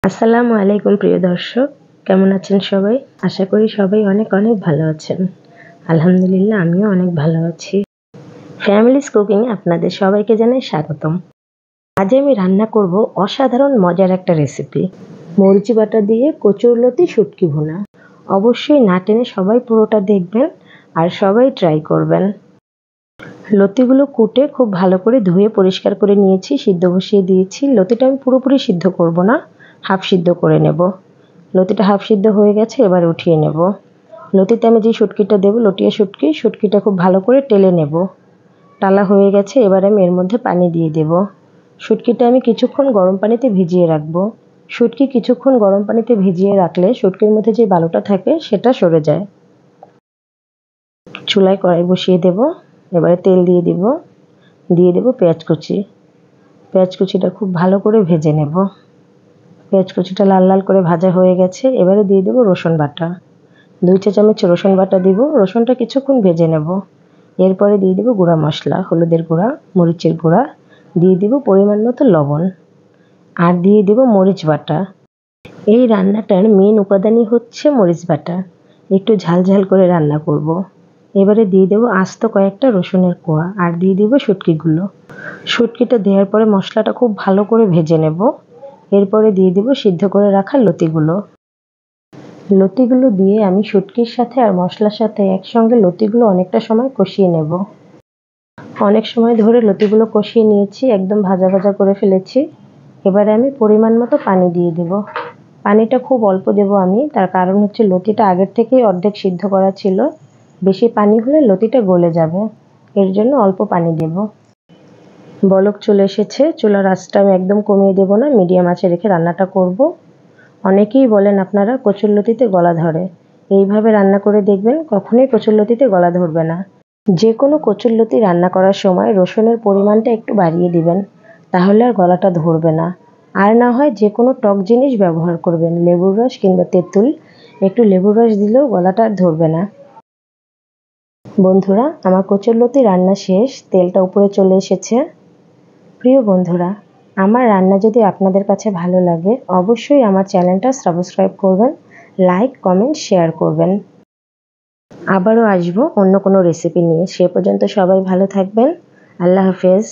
আসসালামু আলাইকুম প্রিয় দর্শক, কেমন আছেন সবাই? আশা করি সবাই অনেক অনেক ভালো আছেন। আলহামদুলিল্লাহ আমিও অনেক ভালো আছি। ফ্যামিলিস কুকিং আপনাদের সবাইকে জানাই স্বাগতম। আজ আমি রান্না করব অসাধারণ মজার একটা রেসিপি, মরিচ বাটা দিয়ে কচুরলতি শুটকি ভুনা। অবশ্যই না টেনে সবাই পুরোটা দেখবেন আর সবাই ট্রাই করবেন। লতিগুলো কুটে খুব ভালো করে ধুয়ে পরিষ্কার করে নিয়েছি, সিদ্ধ বসিয়ে দিয়েছি। লতিটা আমি পুরোপুরি সিদ্ধ করব না, হাফ সিদ্ধ করে নেব। লতিটা হাফ সিদ্ধ হয়ে গেছে, এবার উঠিয়ে নেব। লতিতে আমি যে শুটকিটা দেবো, লটিয়া শুটকি, শুটকিটা খুব ভালো করে টেলে নেব। টালা হয়ে গেছে, এবার আমি এর মধ্যে পানি দিয়ে দেব। শুটকিটা আমি কিছুক্ষণ গরম পানিতে ভিজিয়ে রাখবো। শুটকি কিছুক্ষণ গরম পানিতে ভিজিয়ে রাখলে শুটকির মধ্যে যে বালুটা থাকে সেটা সরে যায়। চুলায় কড়াই বসিয়ে দেব, এবারে তেল দিয়ে দেব পেঁয়াজ কুচি। পেঁয়াজ কুচিটা খুব ভালো করে ভেজে নেব। পেঁয়াজ কুচিটা লাল লাল করে ভাজা হয়ে গেছে, এবারে দিয়ে দেব রসুন বাটা। 2 চা চামচ রসুন বাটা দিব। রসুনটা কিছুক্ষণ ভেজে নেব। এরপরে দিয়ে দেব গুঁড়া মশলা, হলুদের গুঁড়া, মরিচের গুঁড়া, দিয়ে দেব পরিমাণ মতো লবণ, আর দিয়ে দেব মরিচ বাটা। এই রান্নাটার মেন উপাদানই হচ্ছে মরিচ বাটা। একটু ঝাল ঝাল করে রান্না করব। এবারে দিয়ে দেব আস্ত কয়েকটা রসুনের কোয়া, আর দিয়ে দেব শুটকিগুলো। শুটকিটা দেওয়ার পরে মশলাটা খুব ভালো করে ভেজে নেব। এরপরে দিয়ে দেব সিদ্ধ করে রাখা লতিগুলো। লতিগুলো দিয়ে আমি শুটকির সাথে আর মশলার সাথে একসঙ্গে লতিগুলো অনেকটা সময় কষিয়ে নেব। অনেক সময় ধরে লতিগুলো কষিয়ে নিয়েছি, একদম ভাজা ভাজা করে ফেলেছি। এবারে আমি পরিমাণ মতো পানি দিয়ে দেব। পানিটা খুব অল্প দেব আমি, তার কারণ হচ্ছে লতিটা আগের থেকেই অর্ধেক সিদ্ধ করা ছিল। বেশি পানি হলে লতিটা গলে যাবে, এর জন্য অল্প পানি দেব। বলক চলে এসেছে, চুলার আঁচটা আমি একদম কমিয়ে দেব না, মিডিয়াম আঁচে রেখে রান্নাটা করব। অনেকেই বলেন আপনারা কচুরলতিতে গলা ধরে। এইভাবে রান্না করে দেখবেন, কখনোই কচুরলতিতে গলা ধরবে না। যে কোনো কচুরলতি রান্না করার সময় রসুনের পরিমাণটা একটু বাড়িয়ে দিবেন, তাহলে আর গলাটা ধরবে না। আর না হয় যে কোনো টক জিনিস ব্যবহার করবেন, লেবুর রস কিংবা তেঁতুল, একটু লেবুর রস দিলেও গলাটা আর ধরবে না। বন্ধুরা, আমার কচুরলতি রান্না শেষ, তেলটা উপরে চলে এসেছে। প্রিয় বন্ধুরা, আমার রান্না যদি আপনাদের কাছে ভালো লাগে, অবশ্যই আমার চ্যানেলটা সাবস্ক্রাইব করবেন, লাইক, কমেন্ট, শেয়ার করবেন। আবারও আসবো অন্য কোনো রেসিপি নিয়ে। সে পর্যন্ত সবাই ভালো থাকবেন। আল্লাহ হাফেজ।